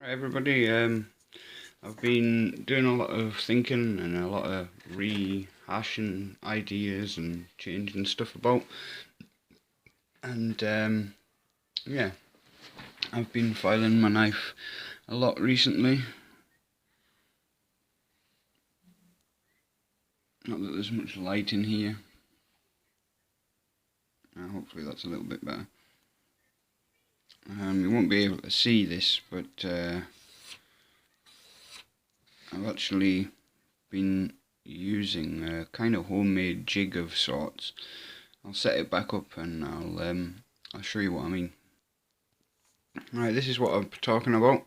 Right, everybody, I've been doing a lot of thinking and a lot of rehashing ideas and changing stuff about, and yeah, I've been filing my knife a lot recently. Not that there's much light in here. Hopefully that's a little bit better. You won't be able to see this, but I've actually been using a kind of homemade jig of sorts. I'll set it back up and I'll show you what I mean. Right, this is what I'm talking about.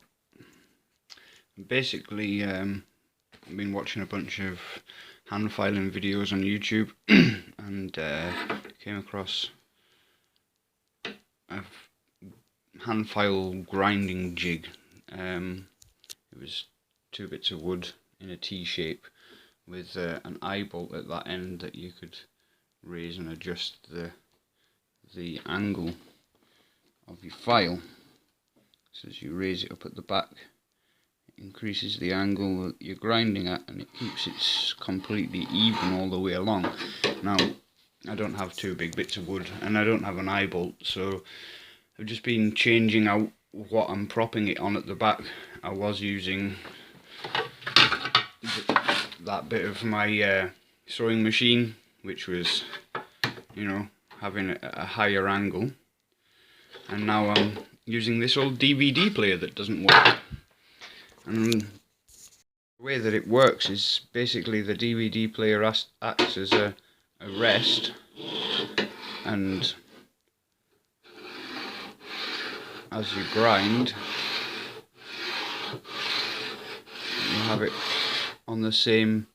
Basically, I've been watching a bunch of hand filing videos on YouTube and came across a hand file grinding jig. It was 2 bits of wood in a T shape with an eye bolt at that end that you could raise and adjust the angle of your file. So as you raise it up at the back, it increases the angle that you're grinding at, and it keeps it completely even all the way along. Now, I don't have 2 big bits of wood and I don't have an eye bolt, so I've just been changing out what I'm propping it on at the back. I was using that bit of my sewing machine, which was, you know, having a higher angle, and now I'm using this old DVD player that doesn't work. And the way that it works is basically the DVD player acts as a rest, and as you grind, you have it on the same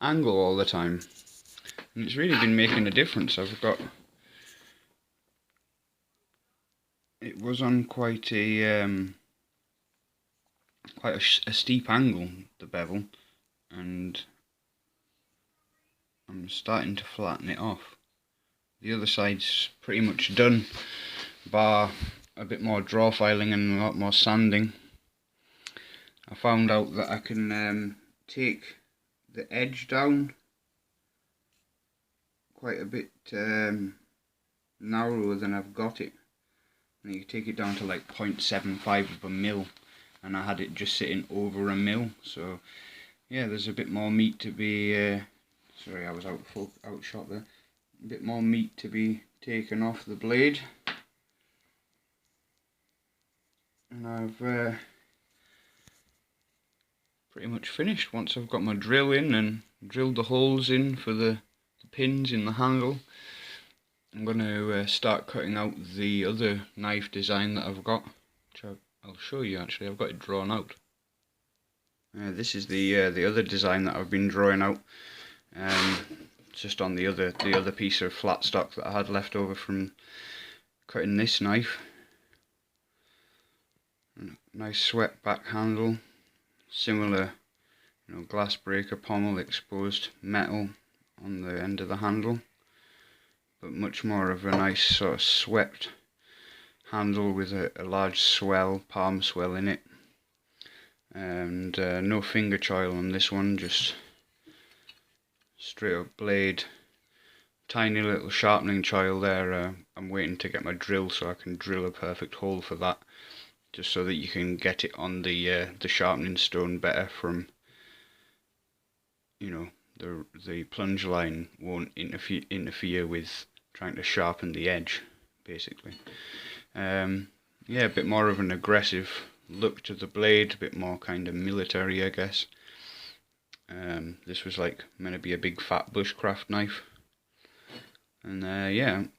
angle all the time, and it's really been making a difference. It was on quite a steep angle, the bevel, and I'm starting to flatten it off. The other side's pretty much done, bar a bit more draw filing and a lot more sanding. I found out that I can take the edge down quite a bit narrower than I've got it. And you take it down to like 0.75 of a mil, and I had it just sitting over a mil. So yeah, there's a bit more meat to be sorry, I was outshot there. A bit more meat to be taken off the blade, and I've pretty much finished. Once I've got my drill in and drilled the holes in for the pins in the handle, I'm going to start cutting out the other knife design that I've got, which I'll show you. Actually, I've got it drawn out. This is the other design that I've been drawing out, just on the other piece of flat stock that I had left over from cutting this knife. Nice swept back handle, similar, you know, glass breaker pommel, exposed metal on the end of the handle, but much more of a nice sort of swept handle with a large swell, palm swell in it, and no finger choil on this one, just straight up blade. Tiny little sharpening choil there. I'm waiting to get my drill so I can drill a perfect hole for that, just so that you can get it on the sharpening stone better from, you know, the plunge line won't interfere with trying to sharpen the edge, basically. Yeah, a bit more of an aggressive look to the blade, a bit more kind of military, I guess. This was like meant to be a big fat bushcraft knife, and yeah, I'm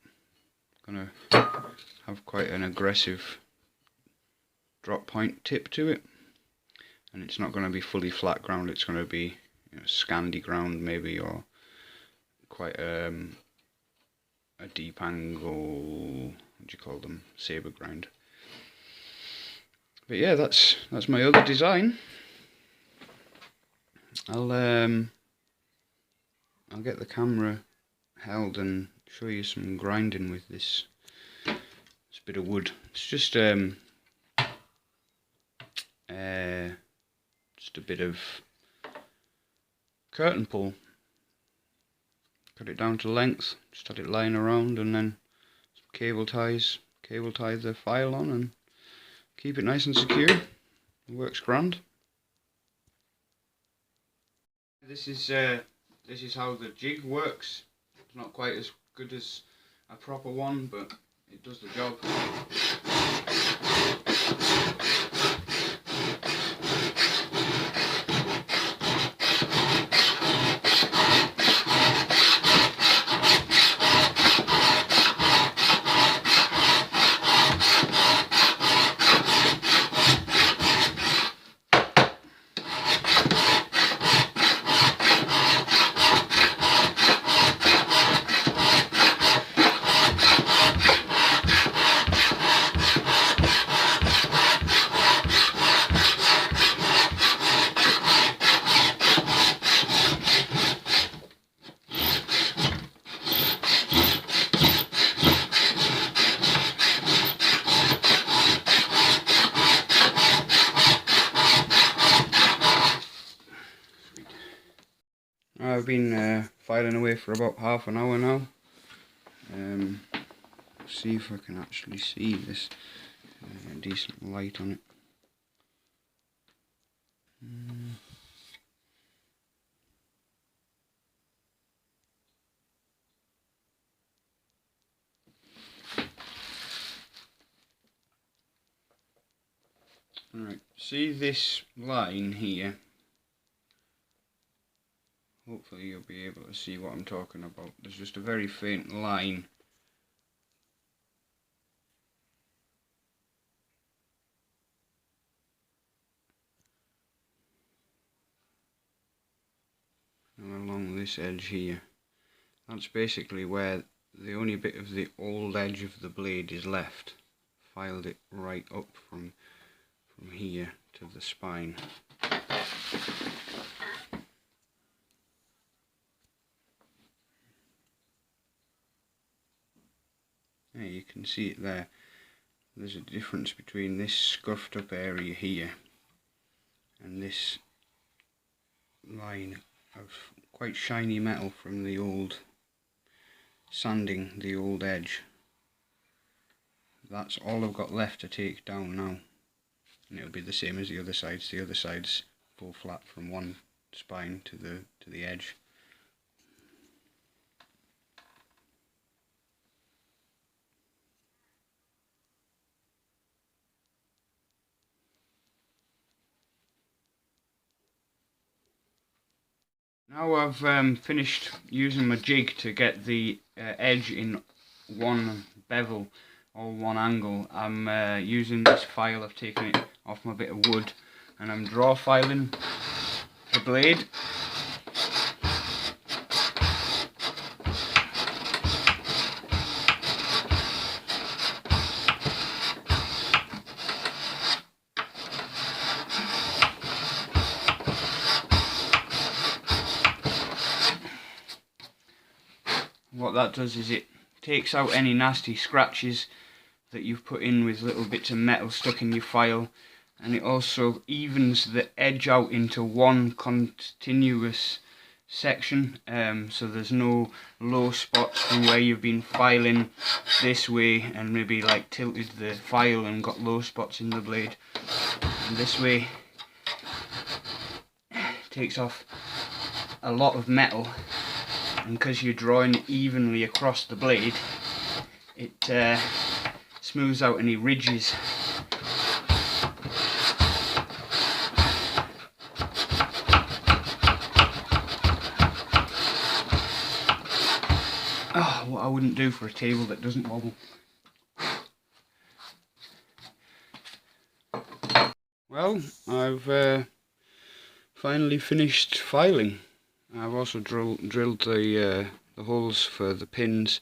gonna have quite an aggressive drop point tip to it, and it's not going to be fully flat ground. It's going to be, you know, Scandi ground maybe, or quite a deep angle, what do you call them, saber grind. But yeah, that's my other design. I'll get the camera held and show you some grinding with this bit of wood. It's just just a bit of curtain pull. Cut it down to length, just had it lying around, and then some cable tie the file on and keep it nice and secure. It works grand. This is how the jig works. It's not quite as good as a proper one, but it does the job. I've been filing away for about half an hour now. See if I can actually see this. Decent light on it. Alright, see this line here? Hopefully you'll be able to see what I'm talking about. There's just a very faint line along this edge here. That's basically where the only bit of the old edge of the blade is left. Filed it right up from here to the spine. Yeah, you can see it there. There's a difference between this scuffed up area here and this line of quite shiny metal from the old sanding, the old edge. That's all I've got left to take down now, and it'll be the same as the other sides. The other sides full flat from one spine to the edge. Now I've finished using my jig to get the edge in one bevel or one angle. I'm using this file. I've taken it off my bit of wood and I'm draw filing the blade. What that does is it takes out any nasty scratches that you've put in with little bits of metal stuck in your file, and it also evens the edge out into one continuous section, so there's no low spots from where you've been filing this way and maybe like tilted the file and got low spots in the blade. And this way it takes off a lot of metal, and because you're drawing evenly across the blade, it smooths out any ridges. Oh, what I wouldn't do for a table that doesn't wobble. Well, I've finally finished filing. I've also drilled the holes for the pins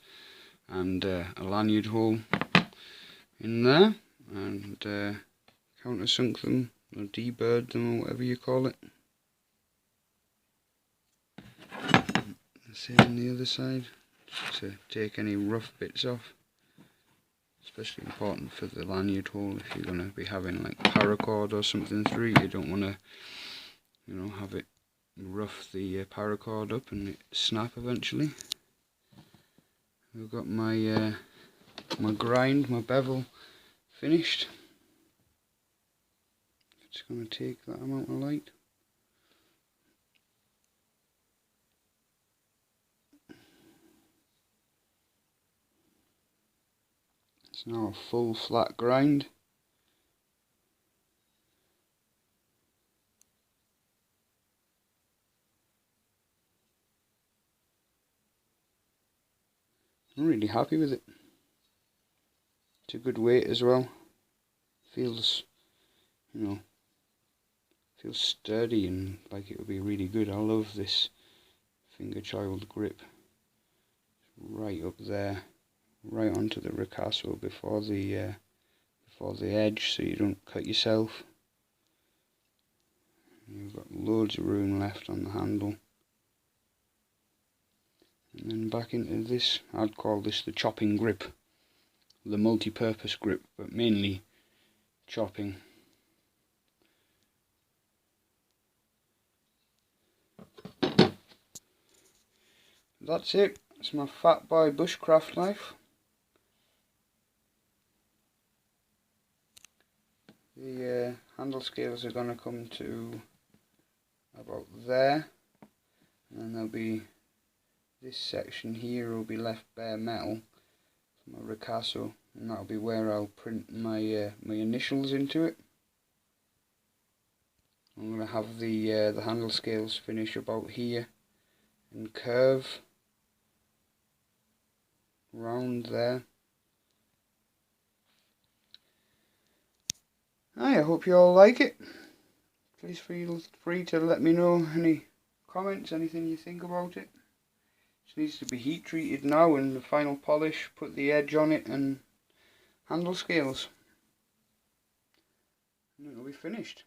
and a lanyard hole in there, and countersunk them or deburred them or whatever you call it. Same on the other side, just to take any rough bits off. especially important for the lanyard hole. If you're going to be having like paracord or something through it, you don't want to, you know, have it rough the paracord up and it snap eventually. I've got my my grind, my bevel finished. It's going to take that amount of light. It's now a full flat grind. I'm really happy with it. It's a good weight as well. Feels, you know, feels sturdy and like it would be really good. I love this finger child grip. Right up there, right onto the ricasso before the edge, so you don't cut yourself. You've got loads of room left on the handle. And then back into this, I'd call this the chopping grip, the multi-purpose grip, but mainly chopping. That's it. It's my Fat Boy bushcraft knife. The handle scales are going to come to about there, and then there'll be this section here will be left bare metal, my ricasso, and that'll be where I'll print my my initials into it. I'm going to have the handle scales finish about here and curve round there. I hope you all like it. Please feel free to let me know any comments, anything you think about it. It needs to be heat treated now, and the final polish, put the edge on it and handle scales, and it'll be finished.